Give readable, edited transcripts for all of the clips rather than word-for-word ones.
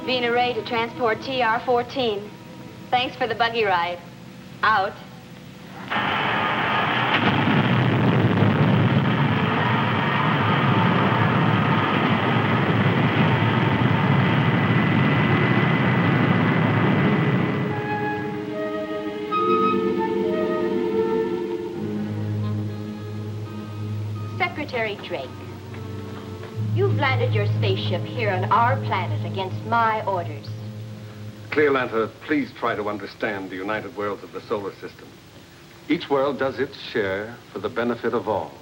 Being arrayed to transport TR-14. Thanks for the buggy ride. Out. Secretary Drake, you've landed your spaceship here on our planet against my orders. Clearlanta, please try to understand the united worlds of the solar system. Each world does its share for the benefit of all.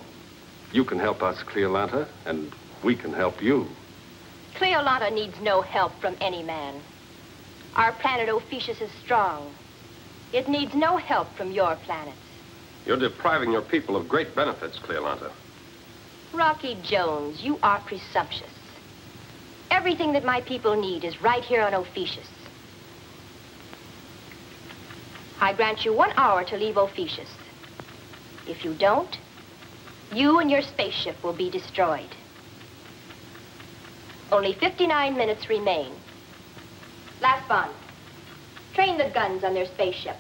You can help us, Clearlanta, and we can help you. Cleolanta needs no help from any man. Our planet Ophecius is strong. It needs no help from your planets. You're depriving your people of great benefits, Cleolanta. Rocky Jones, you are presumptuous. Everything that my people need is right here on Ophecius. I grant you 1 hour to leave Ophecius. If you don't, you and your spaceship will be destroyed. Only 59 minutes remain. Last bond. Train the guns on their spaceship.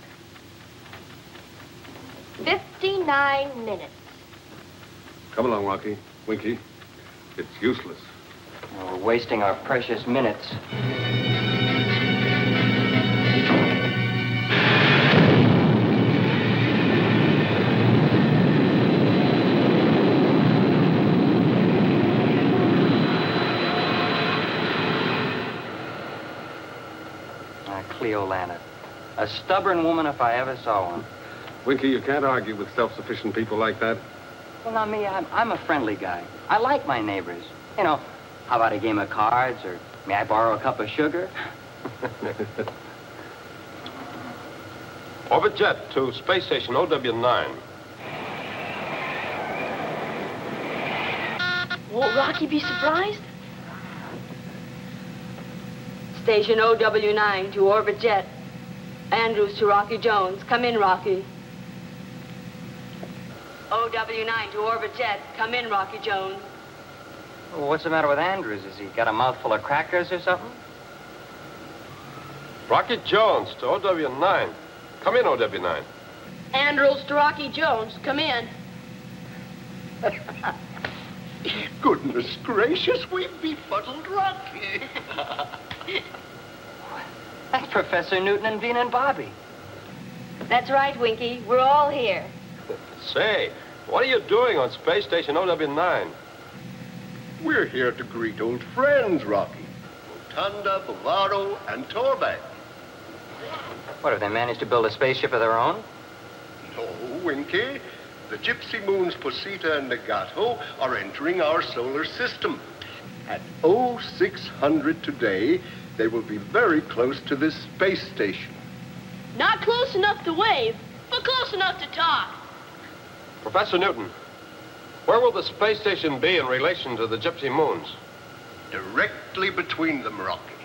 59 minutes. Come along, Rocky. Winky. It's useless. We're wasting our precious minutes. Cleolanta. A stubborn woman if I ever saw one. Winky, you can't argue with self-sufficient people like that. Well, now, me, I'm a friendly guy. I like my neighbors. You know, how about a game of cards, or may I borrow a cup of sugar? Orbit jet to space station OW9. Won't Rocky be surprised? Station OW9 to orbit jet. Andrews to Rocky Jones. Come in, Rocky. OW9 to orbit jet. Come in, Rocky Jones. Well, what's the matter with Andrews? Has he got a mouthful of crackers or something? Rocky Jones to OW9. Come in, OW9. Andrews to Rocky Jones. Come in. Goodness gracious, we've befuddled Rocky. That's Professor Newton and Vina and Bobby. That's right, Winky. We're all here. Say, what are you doing on space station OW9? We're here to greet old friends, Rocky. Rotunda, Bavaro, and Torbeck. What, have they managed to build a spaceship of their own? No, Winky. The Gypsy Moons Posita and Nagato are entering our solar system. At 0600 today, they will be very close to this space station. Not close enough to wave, but close enough to talk. Professor Newton, where will the space station be in relation to the Gypsy Moons? Directly between them, Rocky.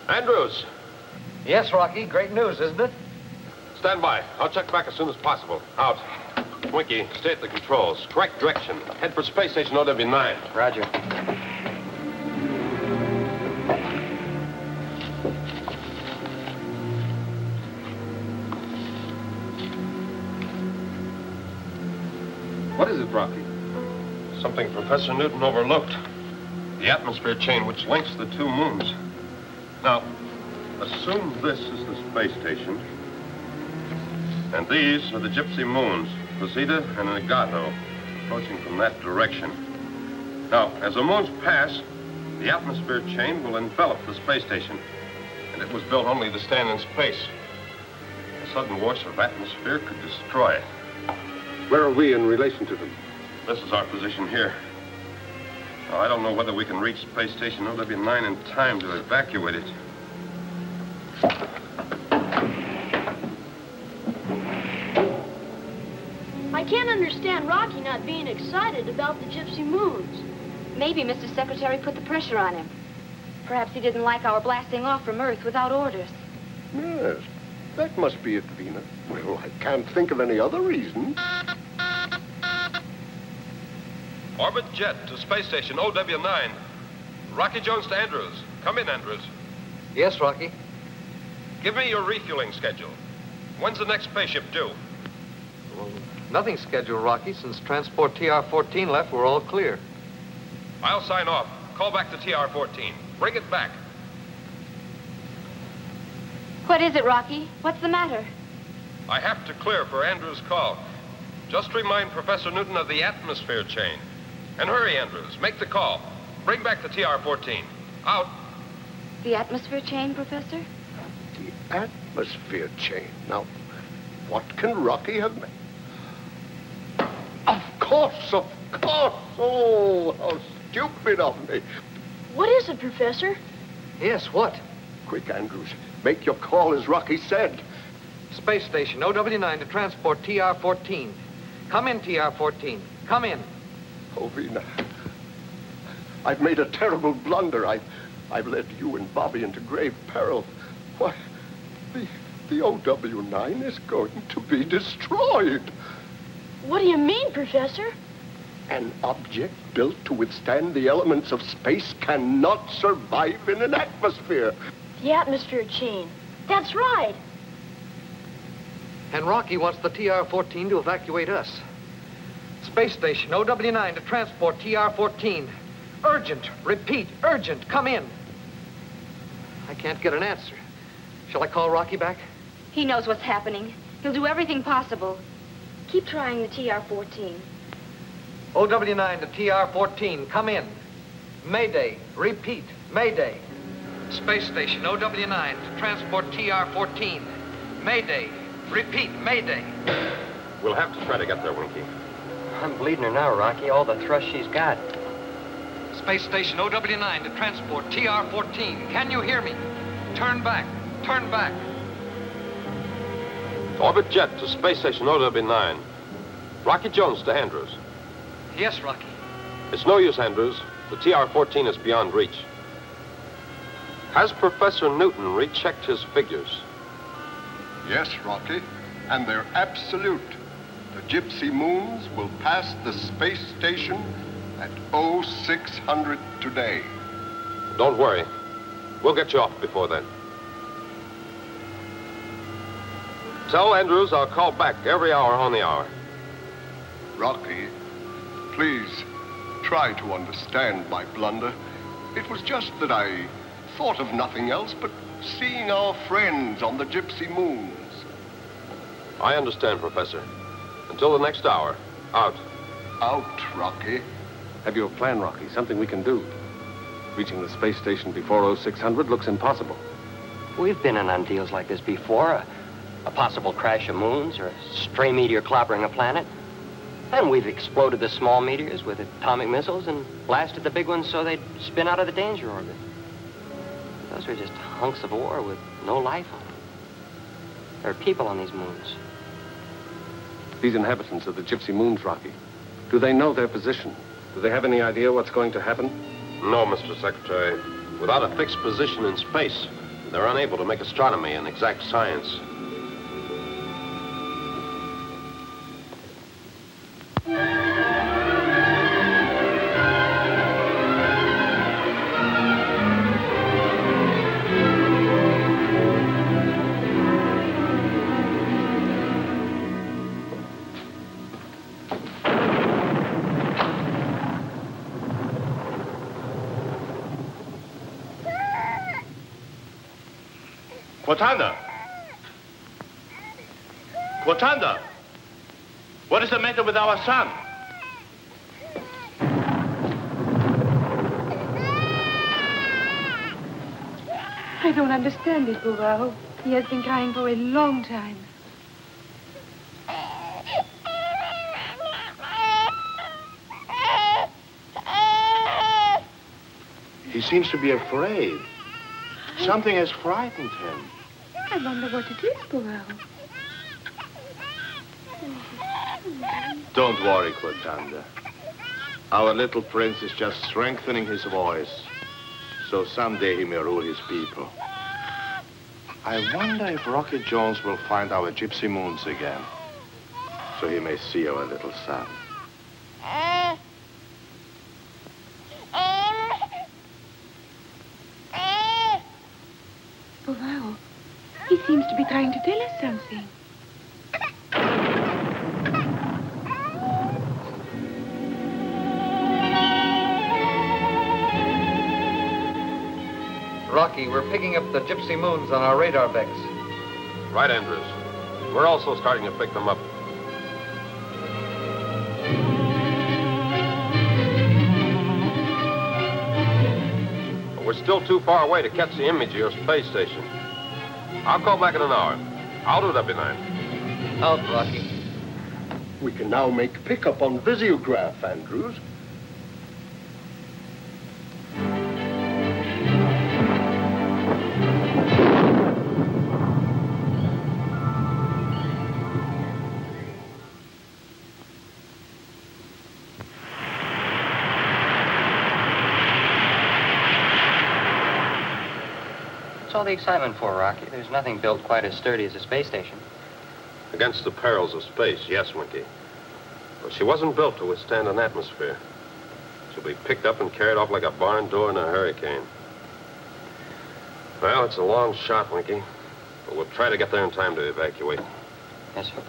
Andrews. Yes, Rocky. Great news, isn't it? Stand by. I'll check back as soon as possible. Out. Winky, stay at the controls. Correct direction. Head for space station OW9. Roger. What is it, Rocky? Something Professor Newton overlooked. The atmosphere chain which links the two moons. Now, assume this is the space station. And these are the gypsy moons, Posita and Nagato, approaching from that direction. Now, as the moons pass, the atmosphere chain will envelop the space station. And it was built only to stand in space. A sudden wash of atmosphere could destroy it. Where are we in relation to them? This is our position here. Now, I don't know whether we can reach space station OW9 in time to evacuate it. I can't understand Rocky not being excited about the gypsy moons. Maybe Mr. Secretary put the pressure on him. Perhaps he didn't like our blasting off from Earth without orders. Yes, that must be it, Vina. Well, I can't think of any other reason. Orbit jet to space station OW9. Rocky Jones to Andrews. Come in, Andrews. Yes, Rocky. Give me your refueling schedule. When's the next spaceship due? Well, nothing's scheduled, Rocky. Since transport TR-14 left, we're all clear. I'll sign off. Call back to TR-14. Bring it back. What is it, Rocky? What's the matter? I have to clear for Andrews' call. Just remind Professor Newton of the atmosphere chain. And hurry, Andrews. Make the call. Bring back the TR-14. Out. The atmosphere chain, Professor? The atmosphere chain. Now, what can Rocky have meant? Of course, of course. Oh, how stupid of me. What is it, Professor? Yes, what? Quick, Andrews. Make your call as Rocky said. Space station OW9 to transport TR-14. Come in, TR-14. Come in. Oh, Vina, I've made a terrible blunder. I've led you and Bobby into grave peril. Why, the OW9 is going to be destroyed. What do you mean, Professor? An object built to withstand the elements of space cannot survive in an atmosphere. The atmosphere chain. That's right. And Rocky wants the TR-14 to evacuate us. Space station OW9 to transport TR-14. Urgent. Repeat, urgent. Come in. I can't get an answer. Shall I call Rocky back? He knows what's happening. He'll do everything possible. Keep trying the TR-14. OW9 to TR-14. Come in. Mayday. Repeat. Mayday. Space station OW9 to transport TR-14. Mayday. Repeat. Mayday. We'll have to try to get there, Winky. I'm bleeding her now, Rocky. All the thrust she's got. Space station OW9 to transport TR-14. Can you hear me? Turn back. Turn back. Orbit jet to space station OW9. Rocky Jones to Andrews. Yes, Rocky. It's no use, Andrews. The TR-14 is beyond reach. Has Professor Newton rechecked his figures? Yes, Rocky, and they're absolute. The gypsy moons will pass the space station at 0600 today. Don't worry. We'll get you off before then. Tell Andrews I'll call back every hour on the hour. Rocky, please try to understand my blunder. It was just that I thought of nothing else but seeing our friends on the gypsy moons. I understand, Professor. Until the next hour. Out. Out, Rocky. Have you a plan, Rocky? Something we can do? Reaching the space station before 0600 looks impossible. We've been in on deals like this before. A possible crash of moons or a stray meteor clobbering a planet. And we've exploded the small meteors with atomic missiles and blasted the big ones so they'd spin out of the danger orbit. Those are just hunks of ore with no life on them. There are people on these moons. These inhabitants of the gypsy moons, Rocky, do they know their position? Do they have any idea what's going to happen? No, Mr. Secretary. Without a fixed position in space, they're unable to make astronomy an exact science. Cortana! Cortana! What is the matter with our son? I don't understand it, Bouvard. He has been crying for a long time. He seems to be afraid. Something has frightened him. I wonder what it is, Bouvard. Don't worry, Cortanda. Our little prince is just strengthening his voice, so someday he may rule his people. I wonder if Rocky Jones will find our gypsy moons again, so he may see our little son. Bouvard, he seems to be trying to tell us something. Rocky, we're picking up the gypsy moons on our radar becks. Right, Andrews. We're also starting to pick them up. But we're still too far away to catch the image of your space station. I'll call back in an hour. I'll do W9. Out, Rocky. We can now make pickup on visiograph, Andrews. What's all the excitement for, Rocky? There's nothing built quite as sturdy as a space station. Against the perils of space, yes, Winky. But she wasn't built to withstand an atmosphere. She'll be picked up and carried off like a barn door in a hurricane. Well, it's a long shot, Winky. But we'll try to get there in time to evacuate. Yes, sir.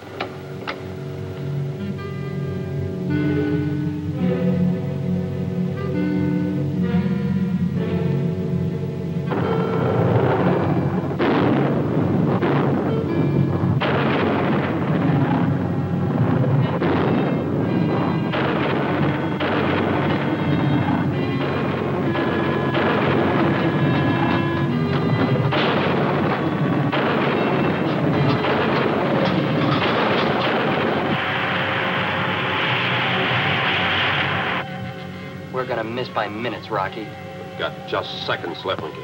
We're gonna miss by minutes, Rocky. We've got just seconds left, Winky.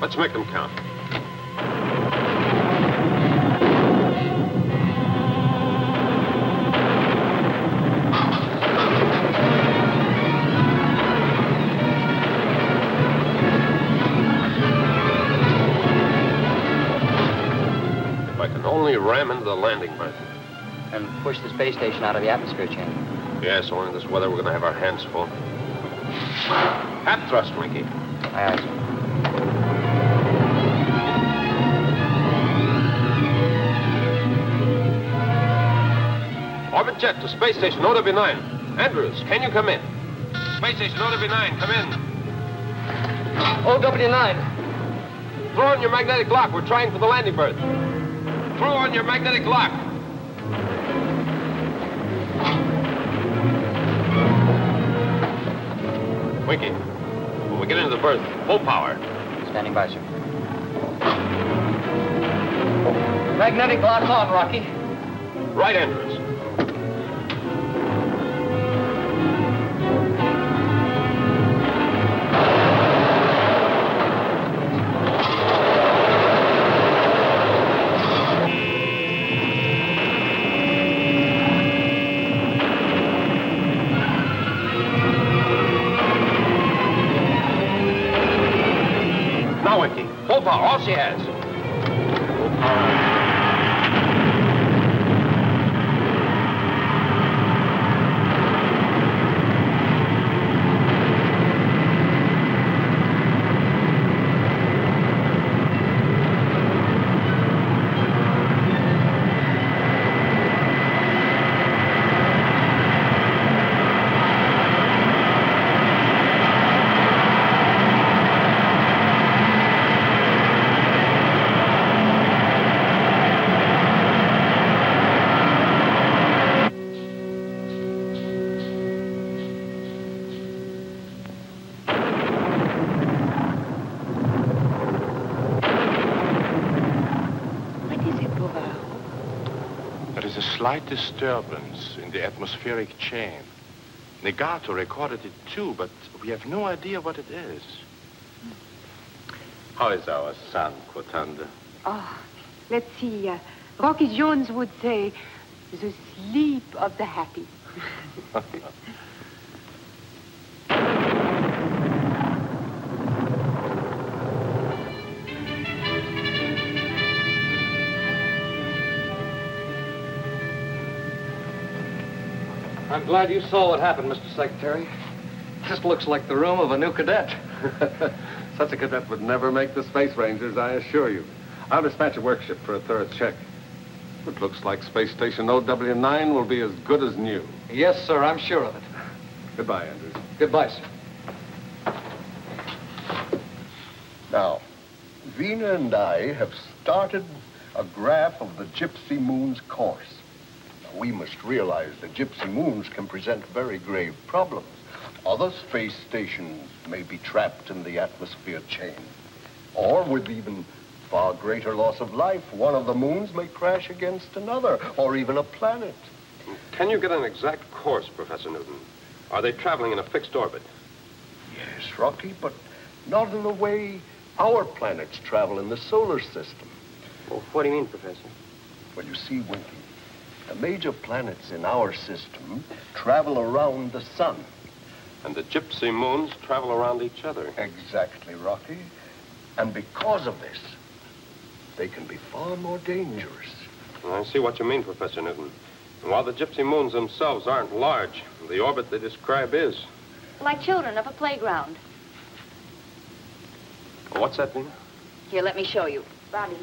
Let's make them count. If I can only ram into the landing berth. And push the space station out of the atmosphere chamber. Yes, only in this weather we're gonna have our hands full. Half thrust, Winky. Aye, aye, sir. Orbit jet to space station OW9. Andrews, can you come in? Space station OW9, come in. OW9. Throw on your magnetic lock. We're trying for the landing berth. Throw on your magnetic lock. Winky, when we get into the berth, full power. Standing by, sir. Magnetic lock on, Rocky. Right, Andrews. Now, Winky, full power, all she has. slight disturbance in the atmospheric chain. Negato recorded it too, but we have no idea what it is. How is our son, Quotanda? Oh, let's see. Rocky Jones would say, the sleep of the happy. I'm glad you saw what happened, Mr. Secretary. This looks like the room of a new cadet. Such a cadet would never make the Space Rangers, I assure you. I'll dispatch a workship for a thorough check. It looks like Space Station OW9 will be as good as new. Yes, sir, I'm sure of it. Goodbye, Andrews. Goodbye, sir. Now, Vina and I have started a graph of the Gypsy Moon's course. Now, we must realize that Gypsy Moons can present very grave problems. Other space stations may be trapped in the atmosphere chain. Or with even far greater loss of life, one of the moons may crash against another, or even a planet. Can you get an exact course, Professor Newton? Are they traveling in a fixed orbit? Yes, Rocky, but not in the way our planets travel in the solar system. Well, what do you mean, Professor? Well, you see, Winky, the major planets in our system travel around the sun. And the Gypsy Moons travel around each other. Exactly, Rocky. And because of this, they can be far more dangerous. I see what you mean, Professor Newton. And while the Gypsy Moons themselves aren't large, the orbit they describe is. Like children of a playground. What's that, Vina? Here, let me show you. Bobby.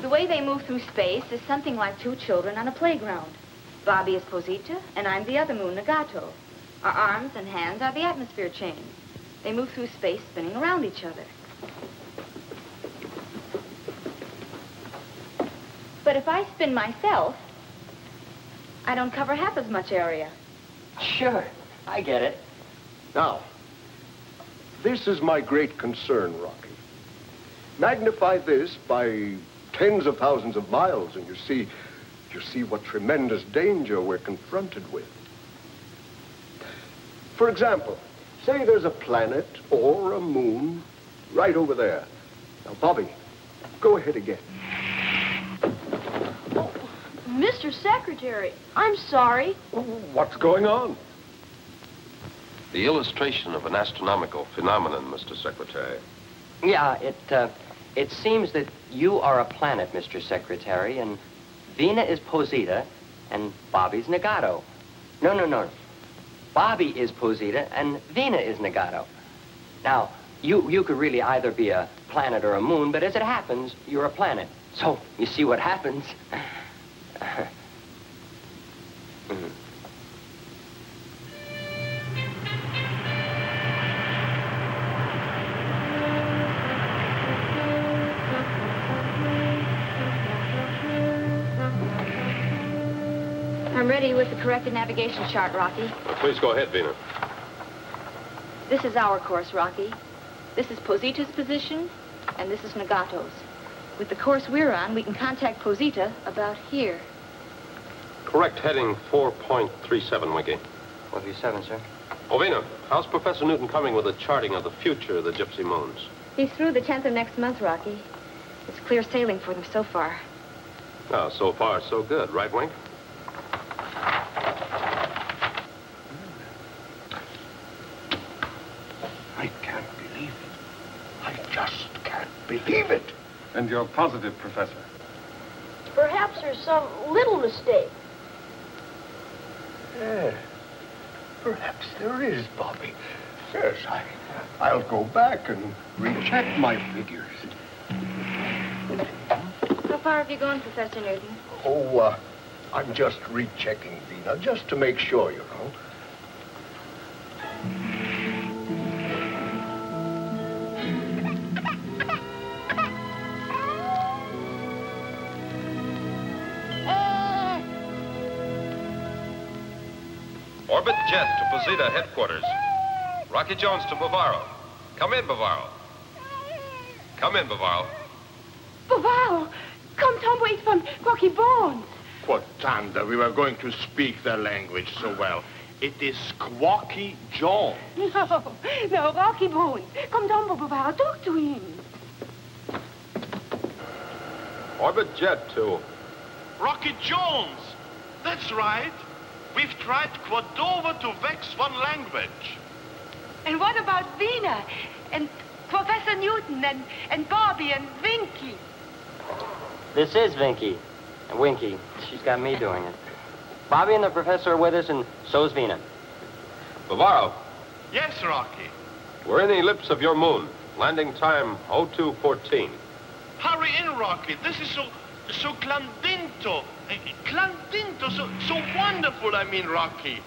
The way they move through space is something like two children on a playground. Bobby is Posita, and I'm the other moon, Negato. Our arms and hands are the atmosphere chain. They move through space, spinning around each other. But if I spin myself, I don't cover half as much area. Sure, I get it. Now, this is my great concern, Rocky. Magnify this by tens of thousands of miles, and you see what tremendous danger we're confronted with. For example, say there's a planet or a moon right over there. Now, Bobby, go ahead again. Oh, Mr. Secretary, I'm sorry. What's going on? The illustration of an astronomical phenomenon, Mr. Secretary. Yeah, it seems that you are a planet, Mr. Secretary, and Vina is Posita, and Bobby's Negato. No. Bobby is Posita, and Vina is Negato. Now, you could really either be a planet or a moon, but as it happens, you're a planet. So, you see what happens. I'm ready with the corrected navigation chart, Rocky. Please go ahead, Vina. This is our course, Rocky. This is Posita's position, and this is Negato's. With the course we're on, we can contact Posita about here. Correct heading 4.37, Winky. 137, sir. Oh, Vina, how's Professor Newton coming with a charting of the future of the Gypsy Moons? He's through the 10th of next month, Rocky. It's clear sailing for them so far. Now, so far, so good, right, Wink? I can't believe it. I just can't believe it. And you're positive, Professor? Perhaps there's some little mistake. Yes, perhaps there is, Bobby. Yes, I'll go back and recheck my figures. How far have you gone, Professor Newton? Oh, I'm just rechecking, Vina, just to make sure, you know. Orbit jet to Posita headquarters. Rocky Jones to Bavaro. Come in, Bavaro. Come in, Bavaro. Bavaro, come some ways from Rocky Bones. Quotanda, we were going to speak their language so well. It is Squawky John. No, Rocky Bones. Come down, Papa. Talk to him. Orbit Jet 2. Rocky Jones! That's right. We've tried Cordova to vex one language. And what about Vina? And Professor Newton and Bobby and Vinky? This is Vinky. And Winky. She's got me doing it. Bobby and the professor are with us, and so's Vina. Bavaro, Yes, Rocky. we're in the ellipse of your moon. Landing time 0214. Hurry in, Rocky. This is so clandinto. Clandinto, so wonderful, I mean, Rocky.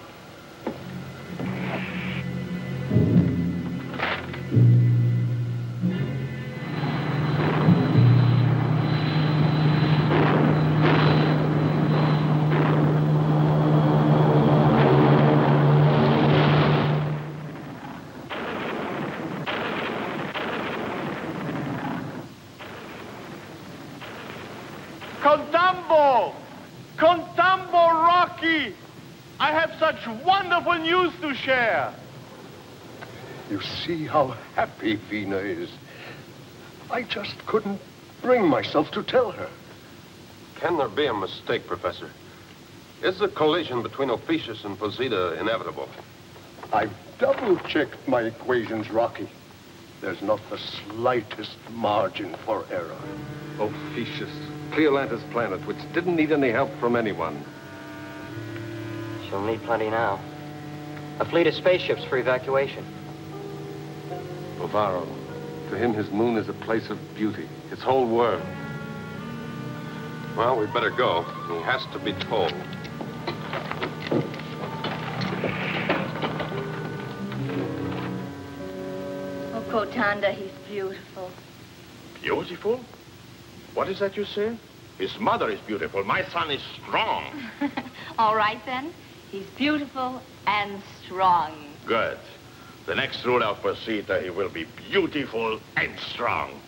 Contambo! Contambo, Rocky! I have such wonderful news to share. You see how happy Vina is. I just couldn't bring myself to tell her. Can there be a mistake, Professor? Is the collision between Ophecius and Posita inevitable? I've double-checked my equations, Rocky. There's not the slightest margin for error. Ophecius, Cleolanta's planet, which didn't need any help from anyone. She'll need plenty now. A fleet of spaceships for evacuation. Bavaro, to him his moon is a place of beauty, his whole world. Well, we'd better go. He has to be told. Oh, Kotanda, he's beautiful. Beautiful? What is that you say? His mother is beautiful. My son is strong. All right, then. He's beautiful and strong. Good. The next rule of Posita, he will be beautiful and strong.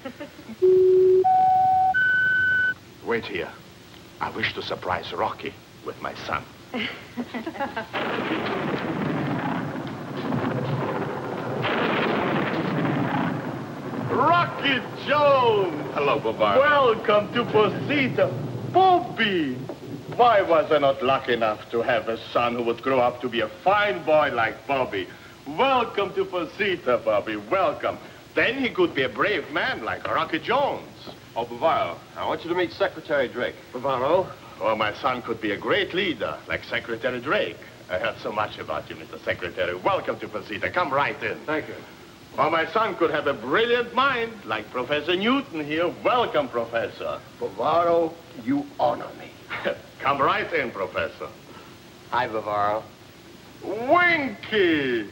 Wait here. I wish to surprise Rocky with my son. Rocky Jones! Hello, Bavaro. Welcome to Posita. Bobby! Why was I not lucky enough to have a son who would grow up to be a fine boy like Bobby? Welcome to Posita, Bobby. Welcome. Then he could be a brave man like Rocky Jones. Oh, Bavaro, I want you to meet Secretary Drake. Bavaro? Oh, my son could be a great leader like Secretary Drake. I heard so much about you, Mr. Secretary. Welcome to Posita. Come right in. Thank you. Or my son could have a brilliant mind like Professor Newton here. Welcome, Professor. Bavaro, you honor me. Come right in, Professor. Hi, Bavaro. Winky!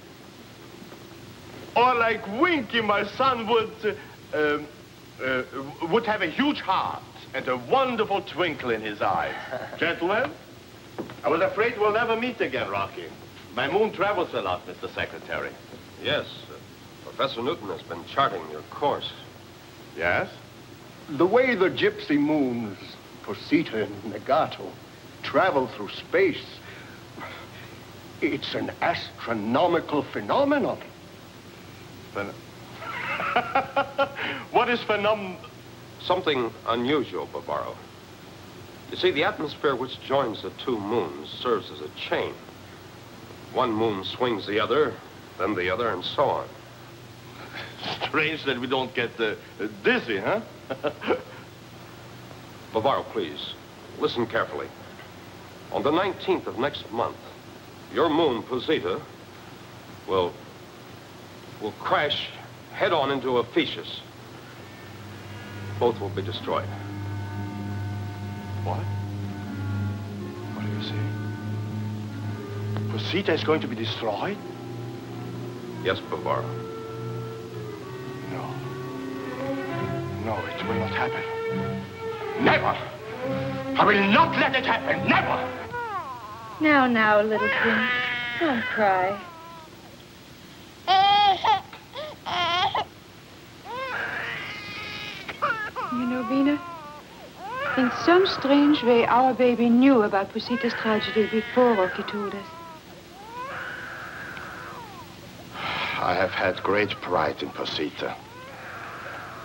Or like Winky, my son would have a huge heart and a wonderful twinkle in his eyes. Gentlemen, I was afraid we'll never meet again, Rocky. My moon travels a lot, Mr. Secretary. Yes, Professor Newton has been charting your course. Yes? The way the gypsy moons, Posita and Nagato, travel through space, it's an astronomical phenomenon. What is Something unusual, Bavaro. You see, the atmosphere which joins the two moons serves as a chain. One moon swings the other, then the other, and so on. Strange that we don't get dizzy, huh? Bavaro, please, listen carefully. On the 19th of next month, your moon, Posita, will crash head-on into Ophecius. Both will be destroyed. What? What do you say? Posita is going to be destroyed? Yes, Bavaro. No. No, it will not happen. Never! I will not let it happen, never! Now, little prince, don't cry. You know, Vina, In some strange way, our baby knew about Posita's tragedy before Rocky told us. I have had great pride in Posita.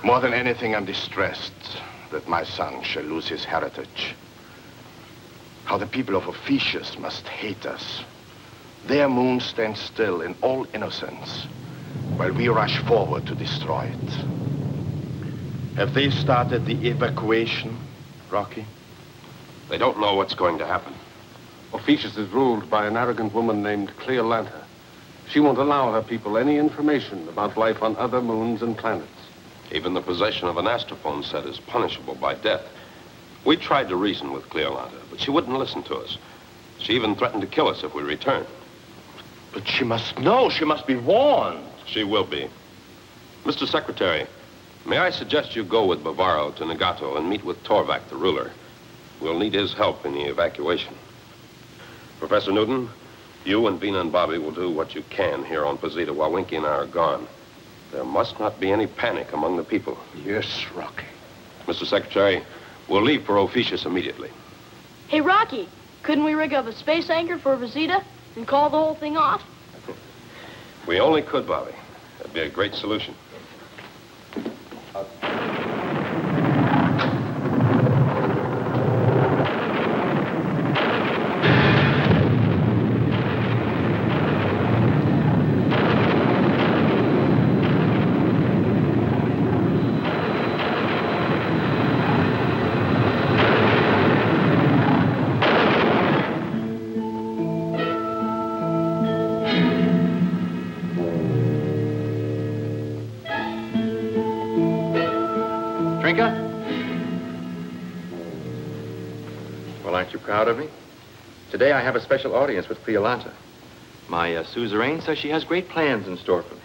More than anything, I'm distressed that my son shall lose his heritage. How the people of Ophecius must hate us. Their moon stands still in all innocence, while we rush forward to destroy it. Have they started the evacuation, Rocky? They don't know what's going to happen. Ophecius is ruled by an arrogant woman named Cleolanta. She won't allow her people any information about life on other moons and planets. Even the possession of an astrophone set is punishable by death. We tried to reason with Cleolanta, but she wouldn't listen to us. She even threatened to kill us if we returned. But she must know. She must be warned. She will be. Mr. Secretary, may I suggest you go with Bavaro to Nagato and meet with Torvak, the ruler. We'll need his help in the evacuation. Professor Newton, you and Vina and Bobby will do what you can here on Posita while Winky and I are gone. There must not be any panic among the people. Yes, Rocky. Mr. Secretary, we'll leave for Ophecius immediately. Hey, Rocky, couldn't we rig up a space anchor for Posita and call the whole thing off? We only could, Bobby. That'd be a great solution. Well, aren't you proud of me? Today I have a special audience with Cleolanta. My suzerain says she has great plans in store for me.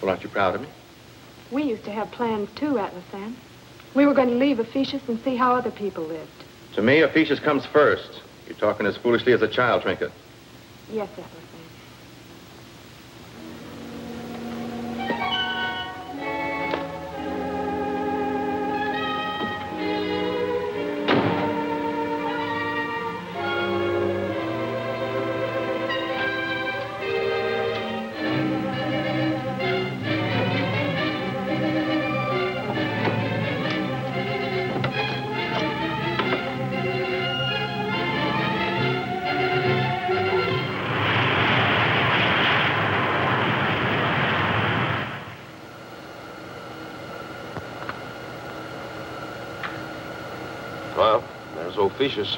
Well, aren't you proud of me? We used to have plans too, Atlasan. We were going to leave Ophecius and see how other people lived. To me, Ophecius comes first. You're talking as foolishly as a child, Trinket. Yes, Atlasan. Well, there's Ophecius.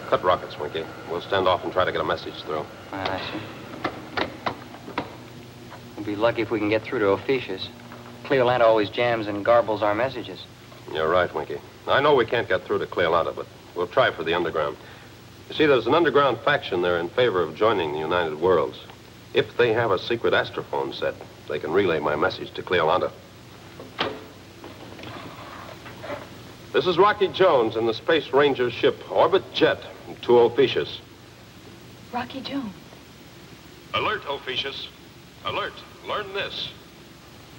Cut rockets, Winky. We'll stand off and try to get a message through. I see. We'll be lucky if we can get through to Ophecius. Cleolanta always jams and garbles our messages. You're right, Winky. I know we can't get through to Cleolanta, but we'll try for the underground. You see, there's an underground faction there in favor of joining the United Worlds. If they have a secret astrophone set, they can relay my message to Cleolanta. This is Rocky Jones in the Space Ranger ship Orbit Jet to Ophecius. Rocky Jones. Alert, Ophecius. Alert. Learn this.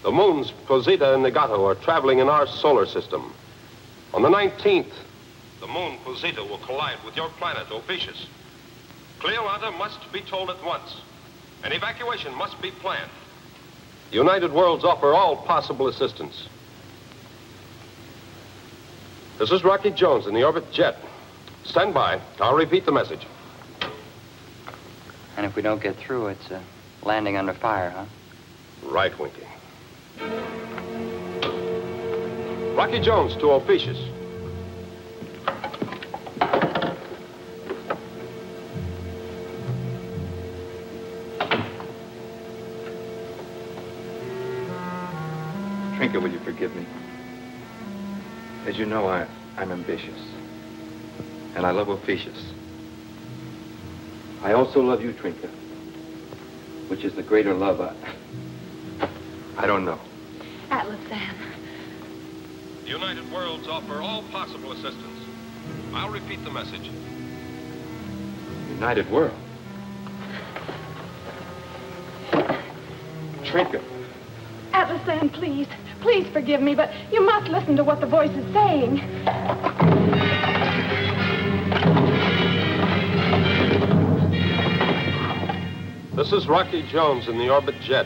The moons Posita and Nagato are traveling in our solar system. On the 19th, the moon Posita will collide with your planet, Ophecius. Cleolanta must be told at once. An evacuation must be planned. The United Worlds offer all possible assistance. This is Rocky Jones in the Orbit Jet. Stand by. I'll repeat the message. And if we don't get through, it's landing under fire, huh? Right, Winky. Rocky Jones to Ophecius. Trinket, will you forgive me? As you know, I'm ambitious. And I love Ophecius. I also love you, Trinket. Which is the greater love, I don't know. Atlasan. The United Worlds offer all possible assistance. I'll repeat the message. United World. Atlas, please. Please forgive me, but you must listen to what the voice is saying. This is Rocky Jones in the orbit jet.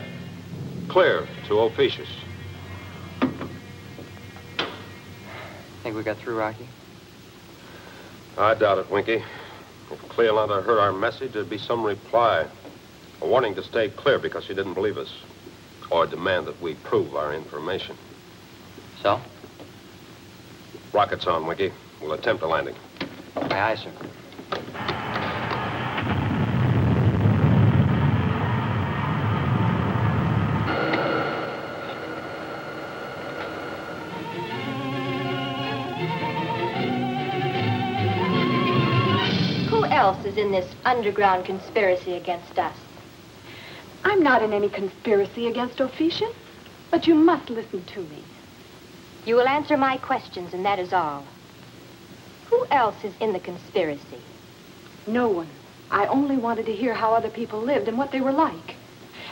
Clear to Ophecius. Think we got through, Rocky? I doubt it, Winky. If Cleolanta heard our message, there'd be some reply. A warning to stay clear because she didn't believe us. Or demand that we prove our information. So? Rockets on, Winky. We'll attempt a landing. Aye, aye, sir. Who else is in this underground conspiracy against us? I'm not in any conspiracy against Ophecius, but you must listen to me. You will answer my questions, and that is all. Who else is in the conspiracy? No one. I only wanted to hear how other people lived and what they were like.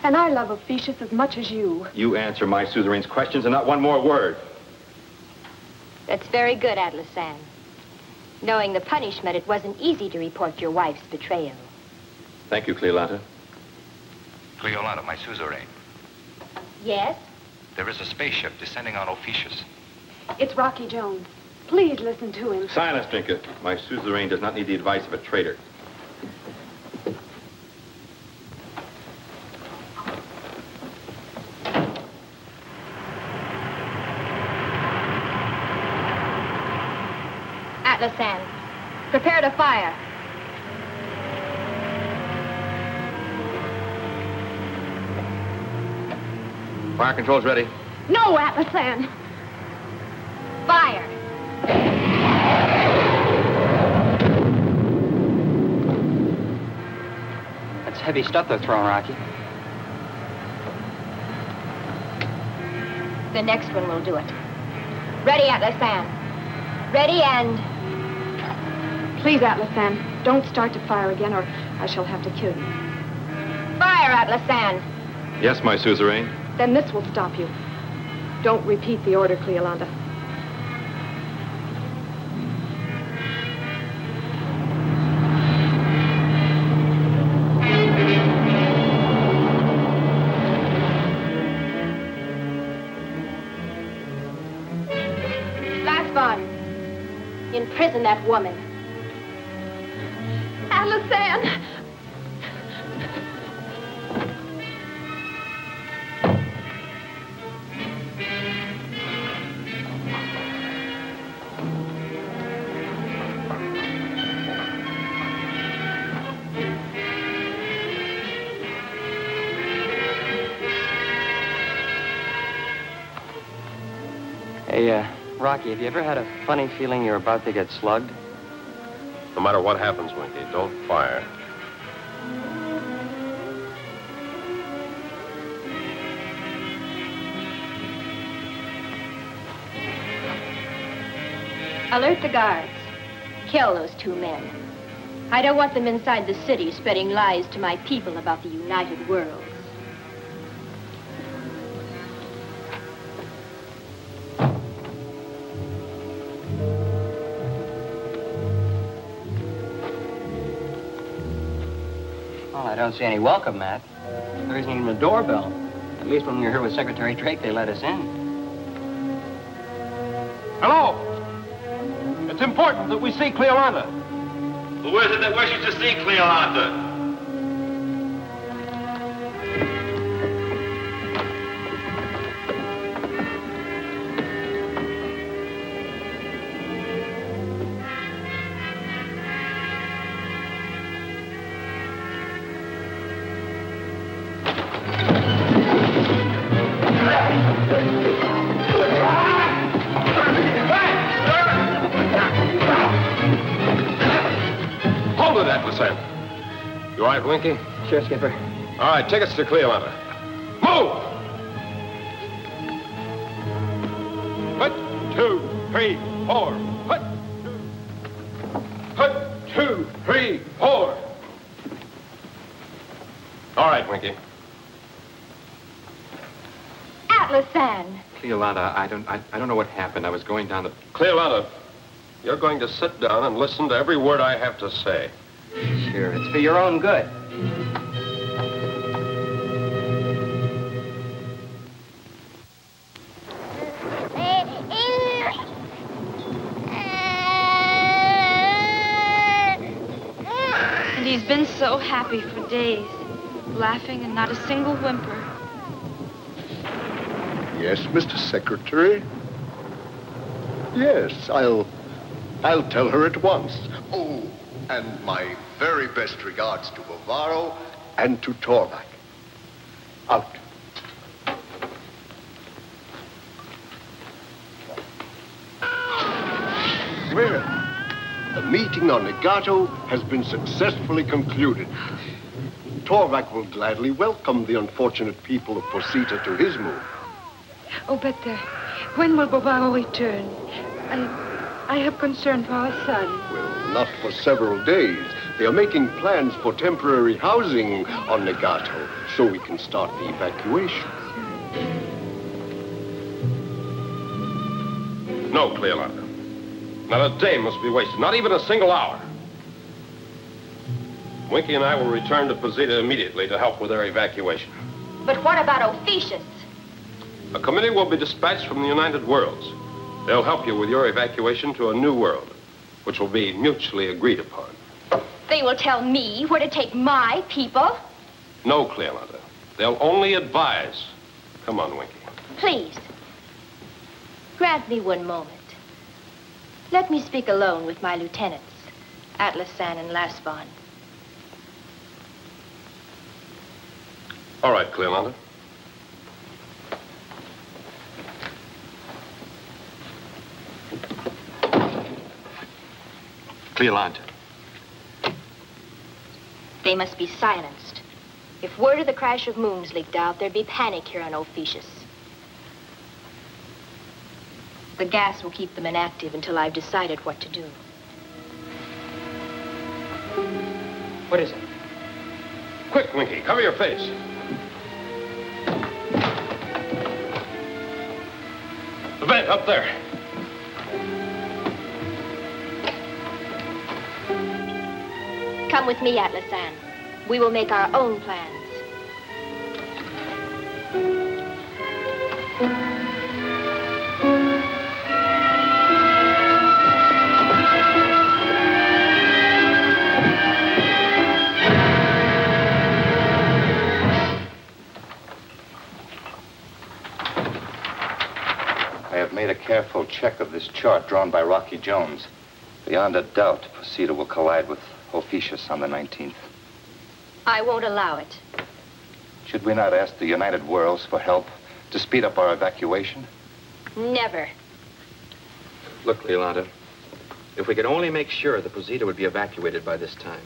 And I love Ophecius as much as you. You answer my suzerain's questions and not one more word. That's very good, Atlasan. Knowing the punishment, it wasn't easy to report your wife's betrayal. Thank you, Cleolanta. Cleolanta, my suzerain. Yes? There is a spaceship descending on Ophecius. It's Rocky Jones. Please listen to him. Silence, Drinker. My suzerain does not need the advice of a traitor. Atlasan, prepare to fire. Fire control's ready. No, Atlasan! Fire! That's heavy stuff they're throwing, Rocky. The next one will do it. Ready, Atlasan. Ready and... Please, Atlasan, don't start to fire again or I shall have to kill you. Fire, Atlasan! Yes, my suzerain. Then this will stop you. Don't repeat the order, Cleolanta. Last one. Imprison that woman. Atlasan! Hey, Rocky, have you ever had a funny feeling you're about to get slugged? No matter what happens, Winky, don't fire. Alert the guards. Kill those two men. I don't want them inside the city spreading lies to my people about the United Worlds. Well, I don't see any welcome mat. There isn't even a doorbell. At least when we were here with Secretary Drake, they let us in. Hello! It's important that we see Cleolanta. Who is it that wishes to see Cleolanta? Hold it, Atlasan. You all right, Winky? Sure, Skipper. All right, take us to Cleolanta. Move! 1, 2, 3, 4. 1, 2, 3, 4. All right, Winky. Atlas-san. Cleolanda, I don't know what happened. I was going down the... Cleolanda, you're going to sit down and listen to every word I have to say. Sure, it's for your own good. And he's been so happy for days, laughing and not a single whimper. Yes, Mr. Secretary. Yes, I'll tell her at once. Oh, and my very best regards to Bavaro and to Torvak. Out. Well, the meeting on Negato has been successfully concluded. Torvak will gladly welcome the unfortunate people of Posita to his moon. Oh, but when will Bovaro return? I have concern for our son. Well, not for several days. They are making plans for temporary housing on Negato, so we can start the evacuation. No, Cleolanda. Not a day must be wasted, not even a single hour. Winky and I will return to Posita immediately to help with their evacuation. But what about Ophecius? A committee will be dispatched from the United Worlds. They'll help you with your evacuation to a new world, which will be mutually agreed upon. They will tell me where to take my people? No, Cleolanda. They'll only advise. Come on, Winky. Please, grant me one moment. Let me speak alone with my lieutenants, Atlas-san and Lasbon. All right, Cleolanda. Cleolanda. They must be silenced. If word of the crash of moons leaked out, there'd be panic here on Ophecius. The gas will keep them inactive until I've decided what to do. What is it? Quick, Winky, cover your face. The vent up there. Come with me, Atlas-san. We will make our own plans. I have made a careful check of this chart drawn by Rocky Jones. Beyond a doubt, Posita will collide with Ophecius on the 19th. I won't allow it. Should we not ask the United Worlds for help to speed up our evacuation? Never. Look, Cleolanda, if we could only make sure that Posita would be evacuated by this time.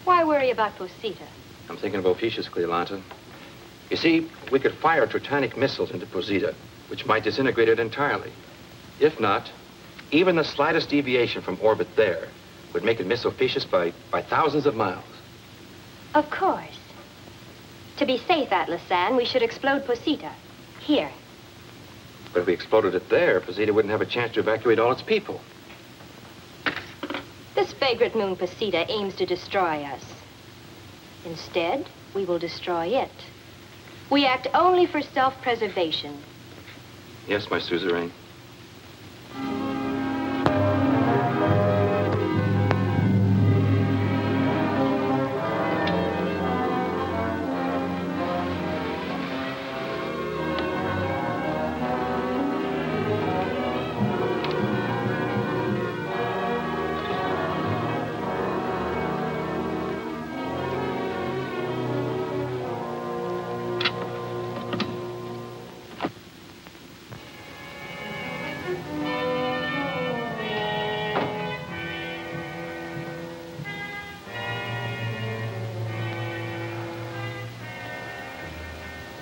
Why worry about Posita? I'm thinking of Ophecius, Cleolanda. You see, we could fire Tritonic missiles into Posita, which might disintegrate it entirely. If not, even the slightest deviation from orbit there would make it miss Ophecius by thousands of miles. Of course. To be safe, Atlas-san, we should explode Posita. Here. But if we exploded it there, Posita wouldn't have a chance to evacuate all its people. This vagrant moon Posita aims to destroy us. Instead, we will destroy it. We act only for self-preservation. Yes, my suzerain.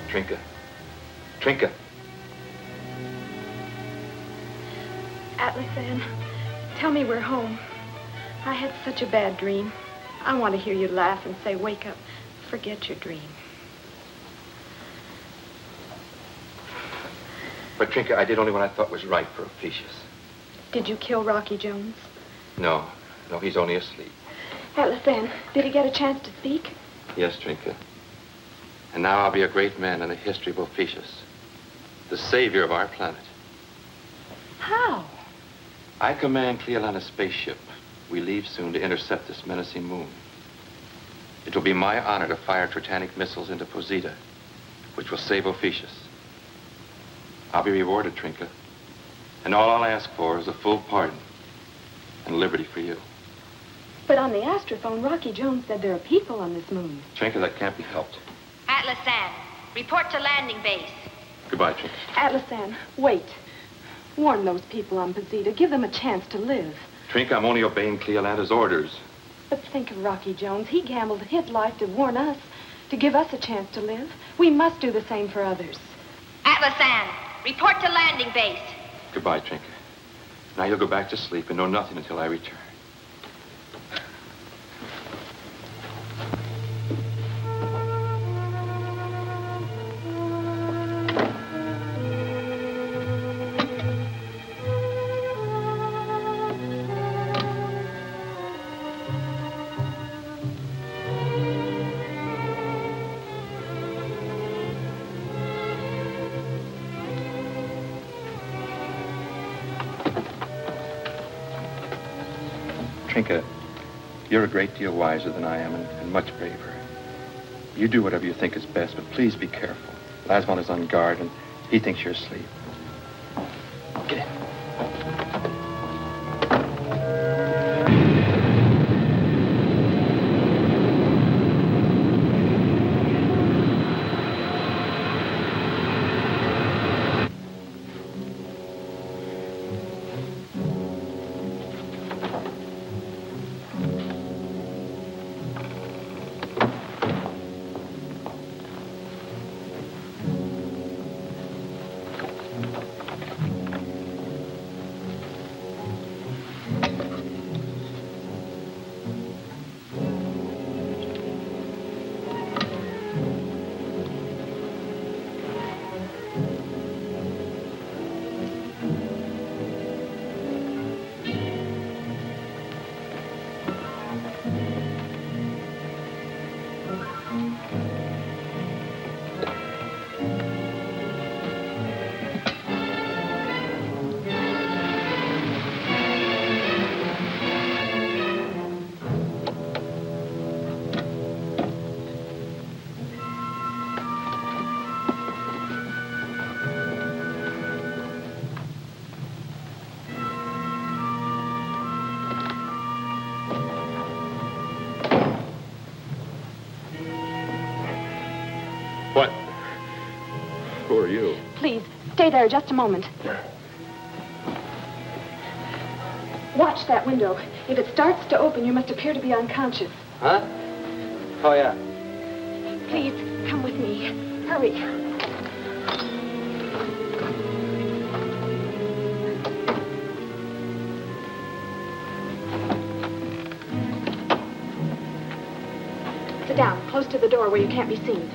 Trinka. Trinka. Atlas-san, tell me we're home. I had such a bad dream. I want to hear you laugh and say, wake up. Forget your dream. But, Trinka, I did only what I thought was right for Ophecius. Did you kill Rocky Jones? No, he's only asleep. Atlas Ann, did he get a chance to speak? Yes, Trinka. And now I'll be a great man in the history of Ophecius, the savior of our planet. How? I command Cleolanda's spaceship. We leave soon to intercept this menacing moon. It will be my honor to fire Tritanic missiles into Posita, which will save Ophecius. I'll be rewarded, Trinka. And all I'll ask for is a full pardon and liberty for you. But on the astrophone, Rocky Jones said there are people on this moon. Trinka, that can't be helped. Atlas Ann, report to landing base. Goodbye, Trinka. Atlas Ann, wait. Warn those people on Posita. Give them a chance to live. Trinka, I'm only obeying Cleolanda's orders. But think of Rocky Jones. He gambled his life to warn us, to give us a chance to live. We must do the same for others. Atlas Ann, report to landing base. Goodbye, Trinka. Now you'll go back to sleep and know nothing until I return. Trinka, you're a great deal wiser than I am and much braver. You do whatever you think is best, but please be careful. Lasmon is on guard, and he thinks you're asleep. Get in. Who are you? Please, stay there just a moment. Watch that window. If it starts to open, you must appear to be unconscious. Huh? Oh, yeah. Please, come with me. Hurry. Sit down, close to the door where you can't be seen.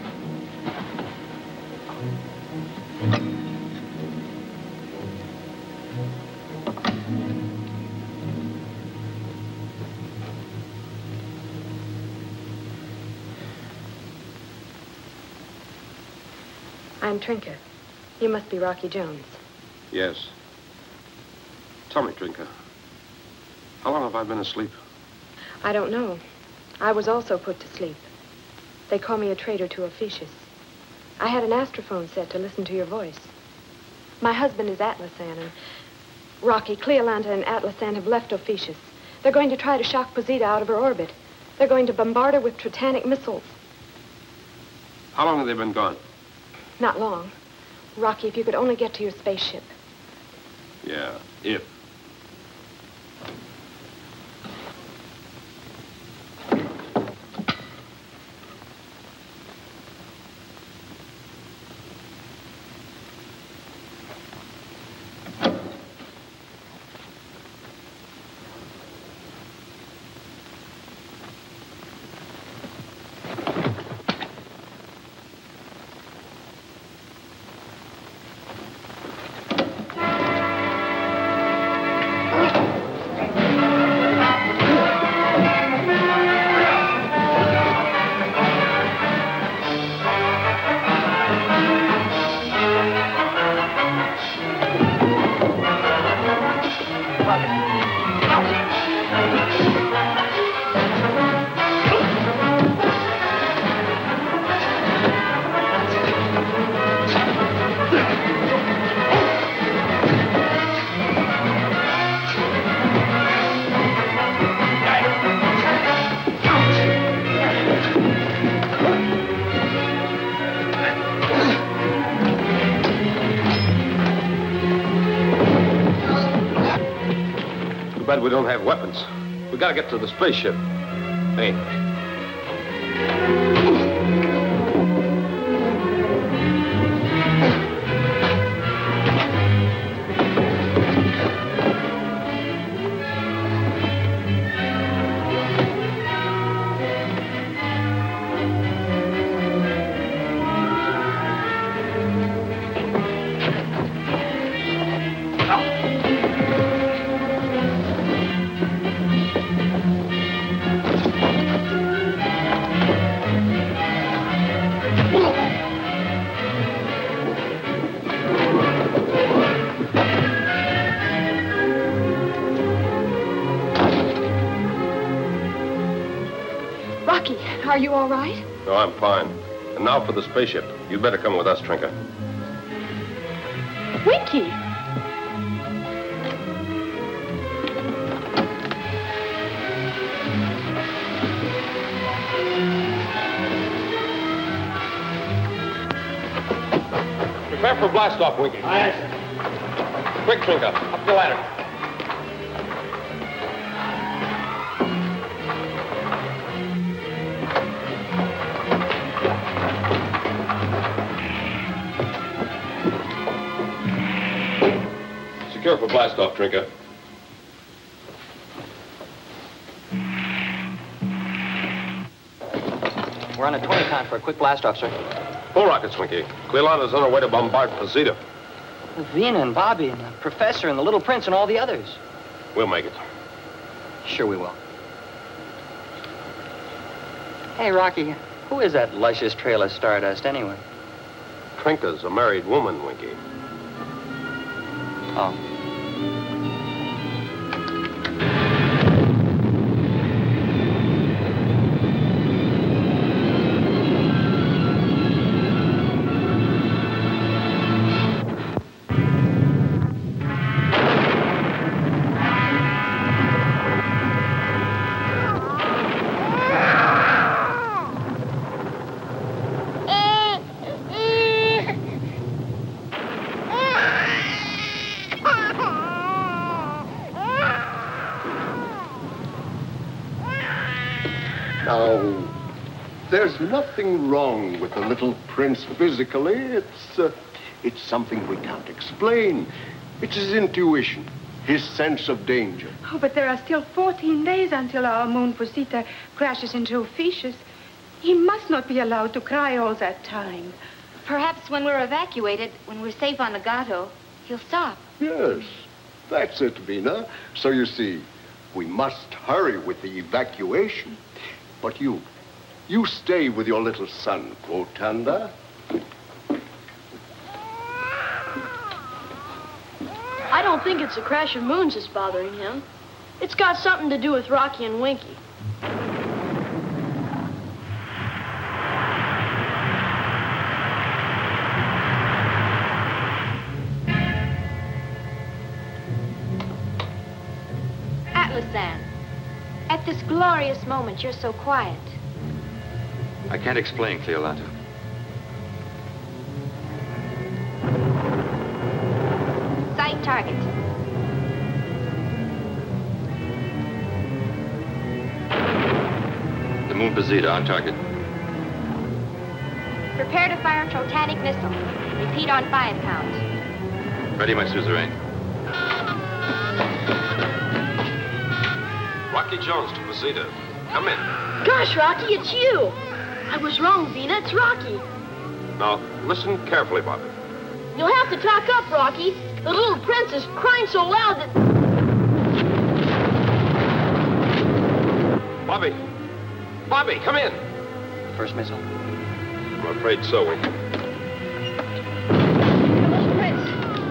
I'm Trinka. You must be Rocky Jones. Yes. Tell me, Trinka, how long have I been asleep? I don't know. I was also put to sleep. They call me a traitor to Ophecius. I had an astrophone set to listen to your voice. My husband is Atlas Ann, and Rocky, Cleolanda, and Atlas Ann have left Ophecius. They're going to try to shock Posita out of her orbit. They're going to bombard her with Tritanic missiles. How long have they been gone? Not long. Rocky, if you could only get to your spaceship. Yeah, if. But we don't have weapons. We gotta get to the spaceship. Hey. Rocky, are you all right? No, I'm fine. And now for the spaceship. You'd better come with us, Trinka. Winky! Prepare for blast-off, Winky. Aye, sir. Quick, Trinka. Up the ladder. Secure for blast-off, Trinka. We're on a 20 count for a quick blast-off, sir. Full rockets, Winky. Cleolana's on her way to bombard Posita. With Vina and Bobby and the Professor and the Little Prince and all the others. We'll make it. Sure we will. Hey, Rocky, who is that luscious trail of stardust, anyway? Trinka's a married woman, Winky. Oh. Now, there's nothing wrong with the little prince physically. It's something we can't explain. It's his intuition, his sense of danger. Oh, but there are still 14 days until our moon Posita crashes into Ophecius. He must not be allowed to cry all that time. Perhaps when we're evacuated, when we're safe on the Gato, he'll stop. Yes, that's it, Vina. So you see, we must hurry with the evacuation. But you stay with your little son, Quotanda. I don't think it's the crash of moons that's bothering him. It's got something to do with Rocky and Winky. Atlas-san, at this glorious moment, you're so quiet. I can't explain, Cleolanta. Sight target. The moon Posita on target. Prepare to fire Trotanic missile. Repeat on 5 count. Ready, my suzerain. Rocky Jones to Posita. Come in. Gosh, Rocky, it's you. I was wrong, Vina. It's Rocky. Now, listen carefully, Bobby. You'll have to talk up, Rocky. The little prince is crying so loud that... Bobby! Bobby, come in! First missile. I'm afraid so, Winky. The little prince.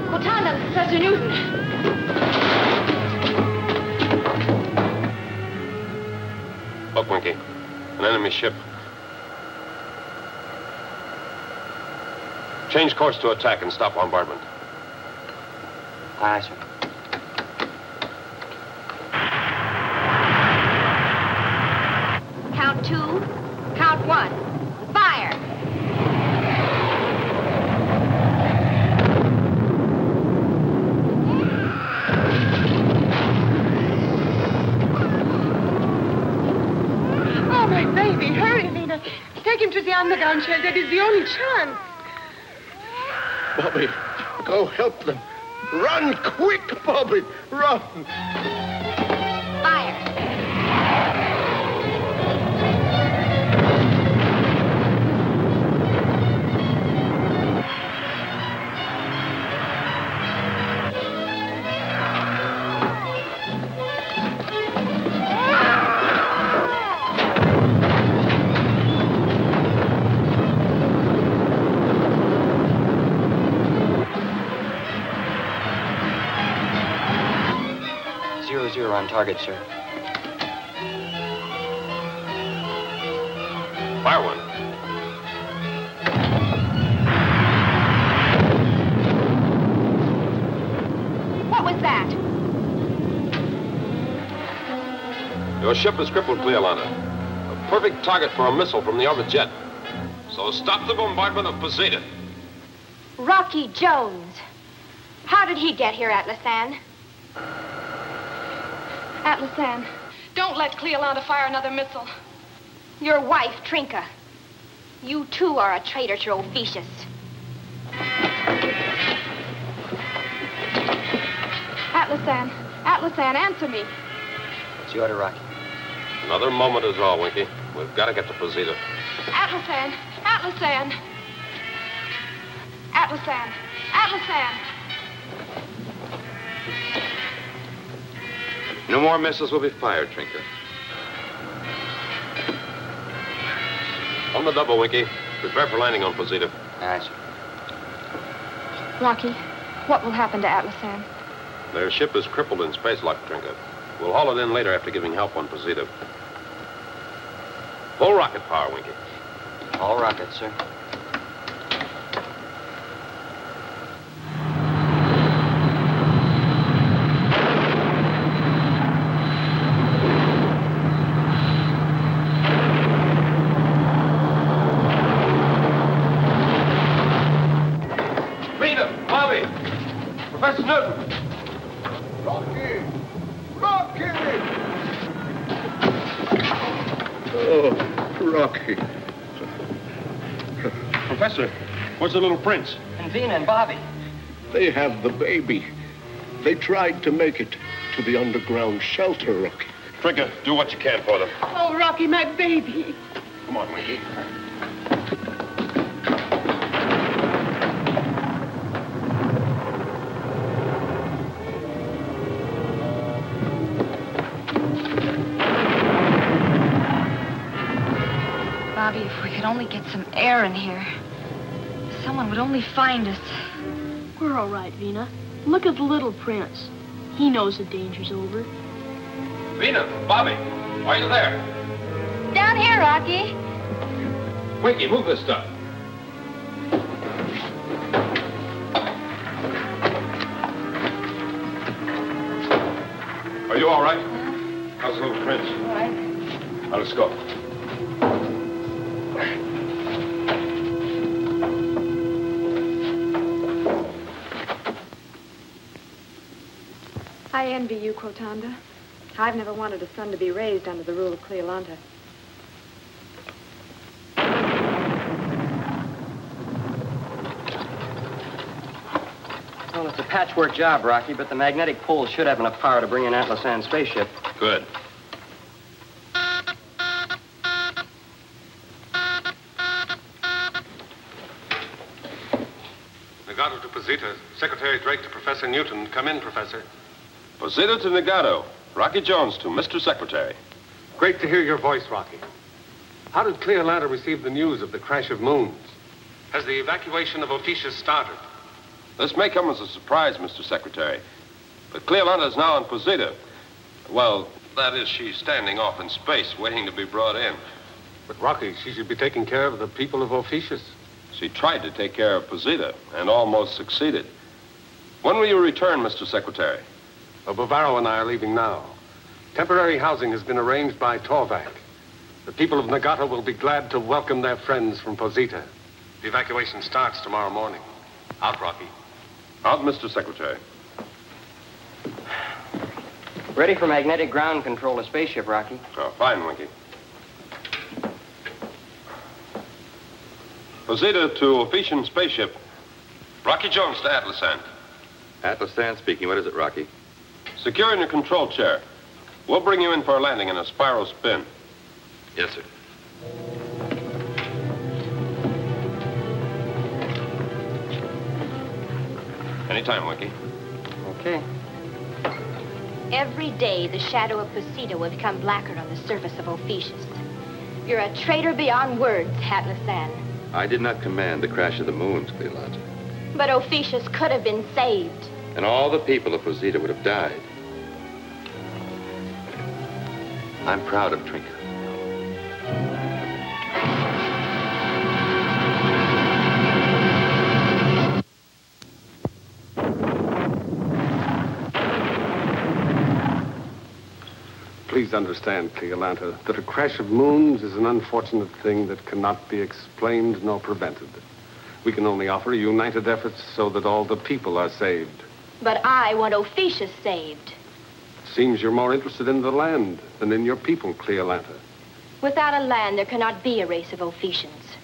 Quotanda, Professor Newton. enemy ship. Change course to attack and stop bombardment. Aye, sir. Count 2, count 1. Fire! Oh, my baby, hurry, Lena. Take him to the underground shelter. It is the only chance. Bobby, go help them. Run quick, Bobby, run. Fire! 0-0 on target, sir. Fire one. What was that? Your ship is crippled, Cleolana. A perfect target for a missile from the orbit jet. So stop the bombardment of Posita. Rocky Jones. How did he get here, Atlasan? Atlasan, Don't let Cleolanda fire another missile. your wife, Trinka. You too are a traitor to Ophecius. Atlasan, answer me. It's your order, Rocky. Another moment is all, Winky. We've got to get to Posita. Atlasan. No more missiles will be fired, Trinka. On the double, Winky. Prepare for landing on Posita. Aye, sir. Rocky, what will happen to Atlasan? Their ship is crippled in space lock, Trinka. We'll haul it in later after giving help on Posita. Full rocket power, Winky. All rockets, sir. Professor Newton! Rocky! Oh, Rocky. Professor, where's the little prince? And Vina and Bobby. They have the baby. They tried to make it to the underground shelter, Rocky. Trinka, do what you can for them. Oh, Rocky, my baby. Come on, Winky. Bobby, if we could only get some air in here. Someone would only find us. We're all right, Vina. Look at the little prince. He knows the danger's over. Vina, Bobby, are you there? Down here, Rocky. Winky, move this stuff. Are you all right? How's the little prince? All right. Now, let's go. I envy you, Quotanda. I've never wanted a son to be raised under the rule of Cleolanta. Well, it's a patchwork job, Rocky, but the magnetic pole should have enough power to bring in Atlasan's spaceship. Good. Nagato to Posita. Secretary Drake to Professor Newton. Come in, Professor. Posita to Nagato. Rocky Jones to Mr. Secretary. Great to hear your voice, Rocky. How did Cleolanta receive the news of the crash of moons? Has the evacuation of Ophecius started? This may come as a surprise, Mr. Secretary, but Cleolanta is now on Posita. Well, that is, she's standing off in space, waiting to be brought in. But, Rocky, she should be taking care of the people of Ophecius. She tried to take care of Posita and almost succeeded. When will you return, Mr. Secretary? Bavaro and I are leaving now. Temporary housing has been arranged by Torvak. The people of Nagato will be glad to welcome their friends from Posita. The evacuation starts tomorrow morning. Out, Rocky. Out, Mr. Secretary. Ready for magnetic ground control of spaceship, Rocky. Oh, fine, Winky. Posita to Ophecian spaceship. Rocky Jones to Atlasan. Atlasan speaking. What is it, Rocky? Secure in your control chair. We'll bring you in for a landing in a spiral spin. Yes, sir. Anytime, Winky. Okay. Every day, the shadow of Posita will become blacker on the surface of Ophecius. You're a traitor beyond words, Atlasan. I did not command the crash of the moons, Cleolanta. But Ophecius could have been saved. And all the people of Posita would have died. I'm proud of Trinka. Please understand, Cleolanta, that a crash of moons is an unfortunate thing that cannot be explained nor prevented. We can only offer united efforts so that all the people are saved. But I want Ophecius saved. Seems you're more interested in the land than in your people, Cleolanta. Without a land, there cannot be a race of Ophecians.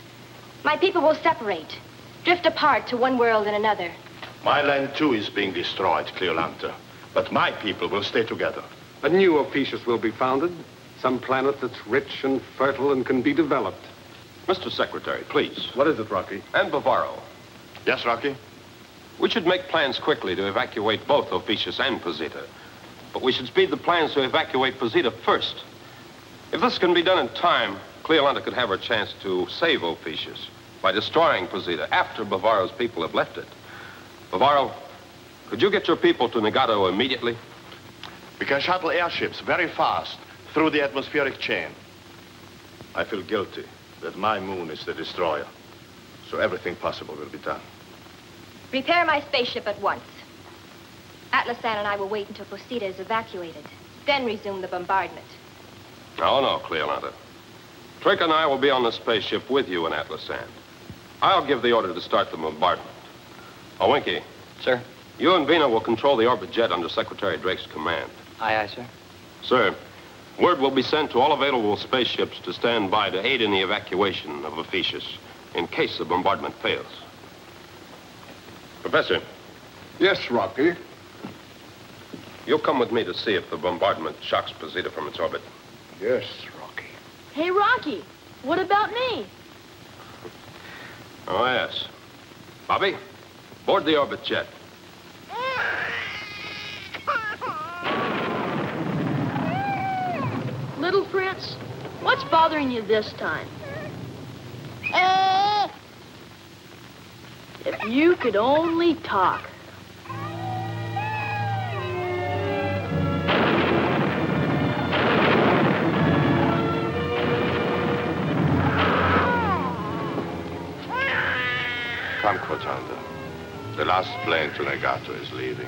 My people will separate, drift apart to one world and another. My land, too, is being destroyed, Cleolanta. But my people will stay together. A new Ophecius will be founded, some planet that's rich and fertile and can be developed. Mr. Secretary, please. What is it, Rocky? And Bavaro. Yes, Rocky? We should make plans quickly to evacuate both Ophecius and Posita. But we should speed the plans to evacuate Posita first. If this can be done in time, Cleolanta could have her chance to save Ophecius by destroying Posita after Bavaro's people have left it. Bavaro, could you get your people to Nagato immediately? We can shuttle airships very fast through the atmospheric chain. I feel guilty that my moon is the destroyer. So everything possible will be done. Repair my spaceship at once. Atlasan and I will wait until Posita is evacuated, then resume the bombardment. No, Cleolanta. Trick and I will be on the spaceship with you and Atlasan. I'll give the order to start the bombardment. Oh, Winky. Sir? You and Vina will control the orbit jet under Secretary Drake's command. Aye, aye, sir. Sir, word will be sent to all available spaceships to stand by to aid in the evacuation of Ophecius in case the bombardment fails. Professor. Yes, Rocky. You'll come with me to see if the bombardment shocks Posita from its orbit. Yes, Rocky. Hey, Rocky, what about me? Oh, yes. Bobby, board the orbit jet. Little Prince, what's bothering you this time? If you could only talk. Come, Cortanda. The last plane to Nagato is leaving.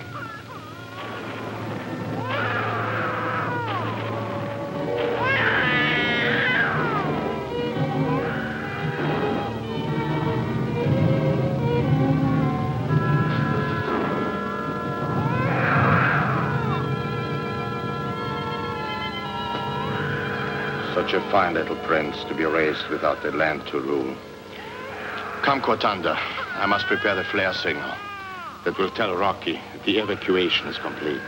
Such a fine little prince to be raised without a land to rule. Come, Cortanda. I must prepare the flare signal that will tell Rocky that the evacuation is complete.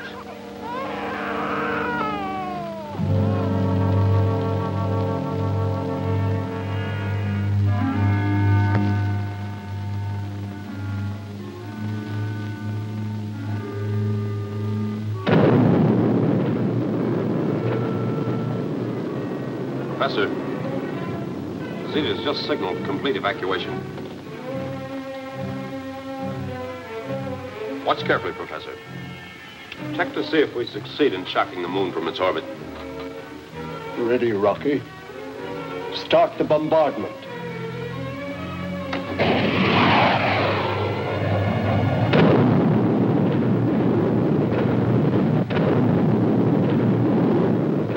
Professor, Posita has just signaled complete evacuation. Watch carefully, Professor. Check to see if we succeed in shocking the moon from its orbit. Ready, Rocky? Start the bombardment.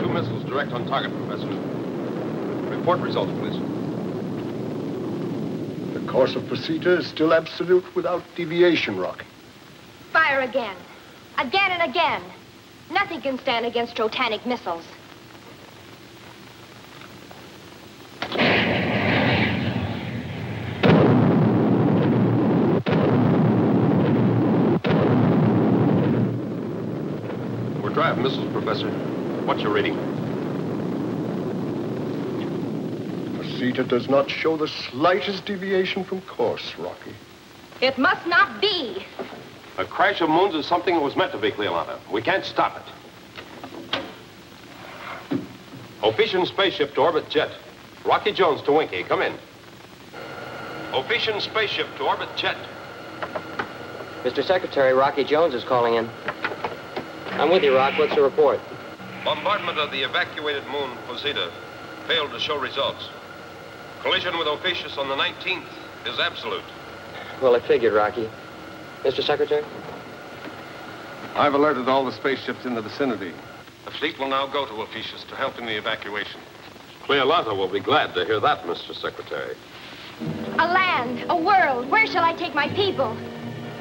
Two missiles direct on target, Professor. Report results, please. The course of Posita is still absolute without deviation, Rocky. Fire again. Again and again. Nothing can stand against Trotanic missiles. We're dry of missiles, Professor. What's your reading? Posita does not show the slightest deviation from course, Rocky. It must not be. A crash of moons is something that was meant to be, Cleolanta. We can't stop it. Ophecian spaceship to orbit jet. Rocky Jones to Winky. Come in. Ophecian spaceship to orbit jet. Mr. Secretary, Rocky Jones is calling in. I'm with you, Rock. What's the report? Bombardment of the evacuated moon, Posita, failed to show results. Collision with Ophecius on the 19th is absolute. Well, I figured, Rocky. Mr. Secretary? I've alerted all the spaceships in the vicinity. The fleet will now go to Ophecius to help in the evacuation. Cleolanta will be glad to hear that, Mr. Secretary. A land, a world. Where shall I take my people?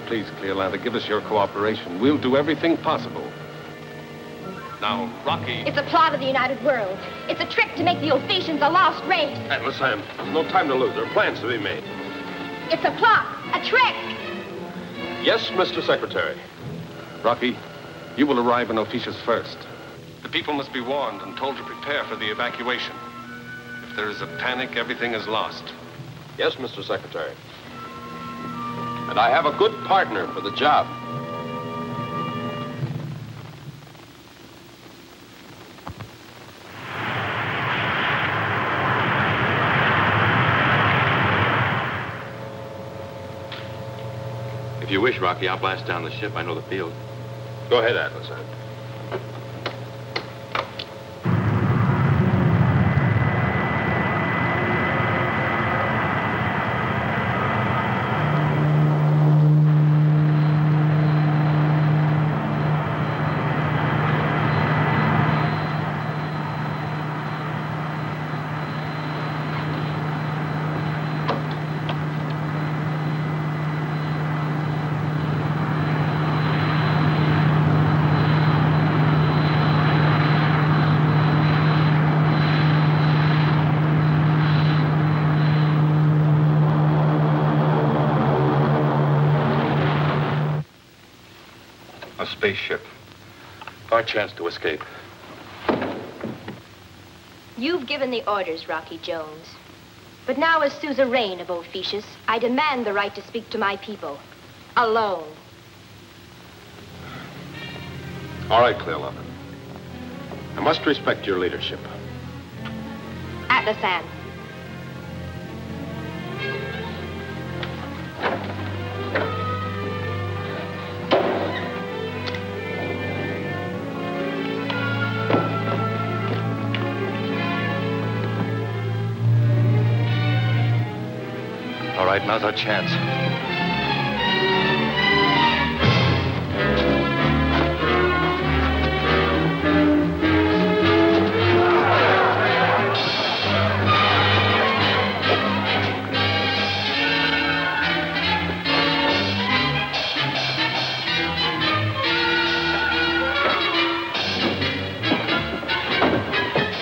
Please, Cleolanta, give us your cooperation. We'll do everything possible. Now, Rocky... It's a plot of the United World. It's a trick to make the Ophecians a lost race. Atlas, Sam, there's no time to lose. There are plans to be made. It's a plot, a trick. Yes, Mr. Secretary. Rocky, you will arrive in Ophecius first. The people must be warned and told to prepare for the evacuation. If there is a panic, everything is lost. Yes, Mr. Secretary. And I have a good partner for the job. If you wish, Rocky, I'll blast down the ship. I know the field. Go ahead, Atlas. Spaceship. Our chance to escape. You've given the orders, Rocky Jones. But now, as suzerain of Ophecius, I demand the right to speak to my people. Alone. All right, Cleolanta. I must respect your leadership. Atlasan. All right, now's our chance.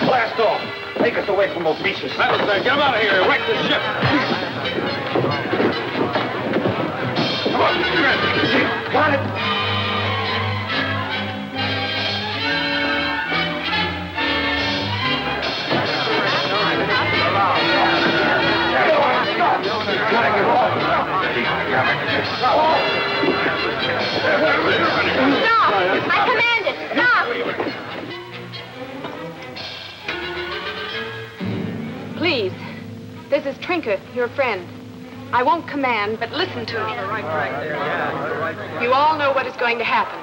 Blast off! Take us away from Ophecius. Atlas, get him out of here. Wreck the ship. Come on, got it. Stop! I command it! Stop! Please, this is Trinket, your friend. I won't command, but listen to me. You all know what is going to happen.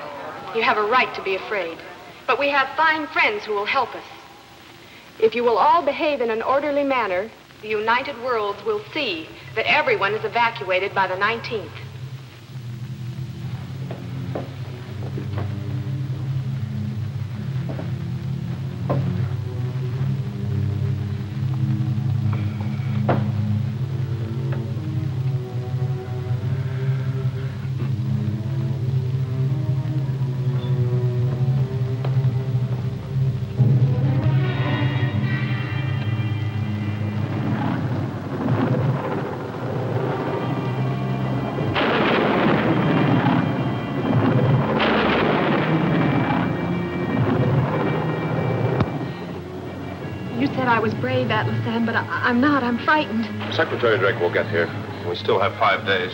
You have a right to be afraid. But we have fine friends who will help us. If you will all behave in an orderly manner, the United Worlds will see that everyone is evacuated by the 19th. I was brave, Atlasan, but I'm not. I'm frightened. Secretary Drake will get here. We still have 5 days.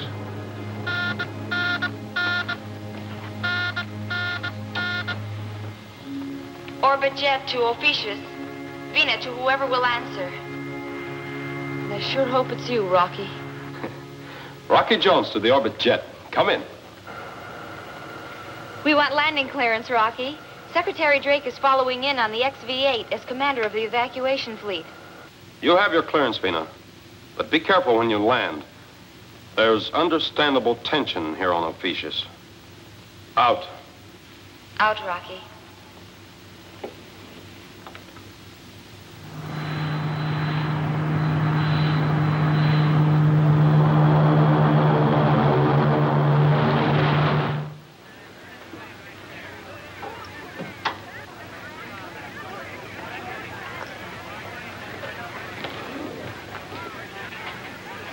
Orbit jet to Ophecius. Vina to whoever will answer. I sure hope it's you, Rocky. Rocky Jones to the orbit jet. Come in. We want landing clearance, Rocky. Secretary Drake is following in on the XV-8 as commander of the evacuation fleet. You have your clearance, Vina. But be careful when you land. There's understandable tension here on Ophecius. Out. Out, Rocky.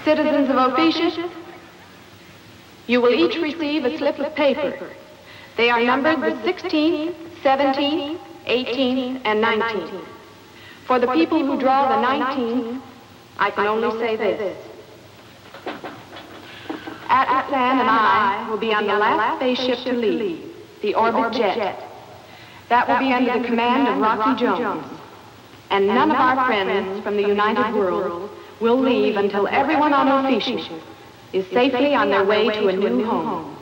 Citizens of Ophecius, you will each receive a slip of paper. They are numbered with 16, 17, 18, and 19. For the people who draw the 19, I can only say this. Atlasan and I will be on the last spaceship to leave, the orbit jet. That will be under the command of Rocky Jones. And none of our friends from the United World will leave until everyone on Ophecius is safely on their way to a new home.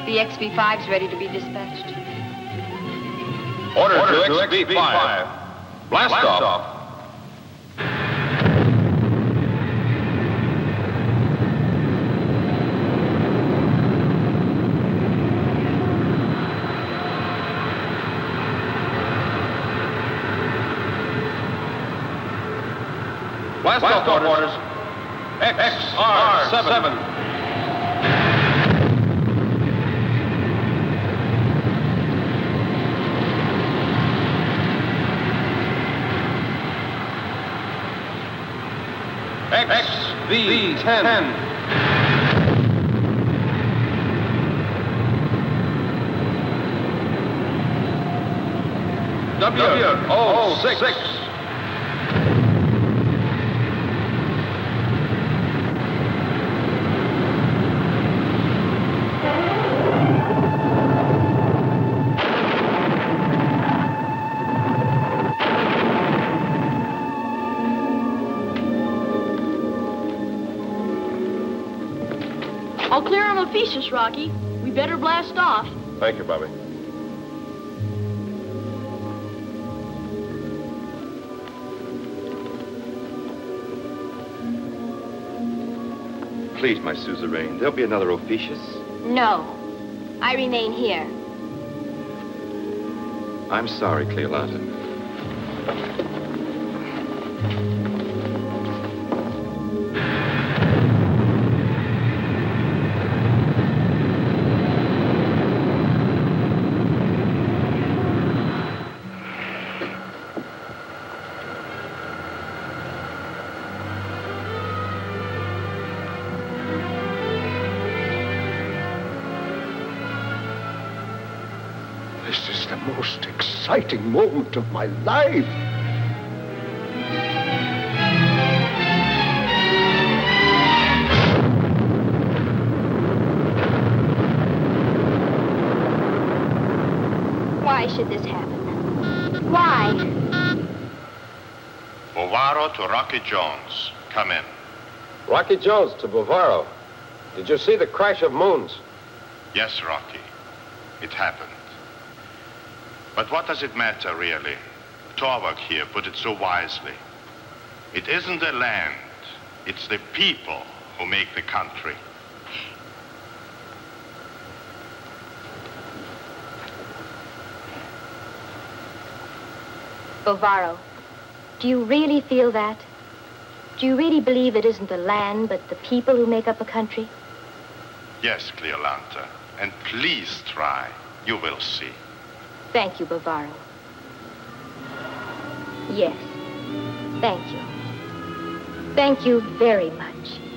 The XV-5's ready to be dispatched. Order to XV-5. Blast off. Blast off orders. XR-7. XV-10. W-06. I'll clear on Ophecius, Rocky. We better blast off. Thank you, Bobby. Please, my suzerain, there'll be another Ophecius. No. I remain here. I'm sorry, Cleolanta. This is the most exciting moment of my life. should this happen? Why? Bovaro to Rocky Jones. Come in. Rocky Jones to Bovaro. Did you see the crash of moons? Yes, Rocky. It happened. But what does it matter, really? Torvald here put it so wisely. It isn't the land, it's the people who make the country. Bovaro, do you really feel that? Do you really believe it isn't the land, but the people who make up a country? Yes, Cleolanta. And please try. You will see. Thank you, Bovaro. Yes. Thank you. Thank you very much.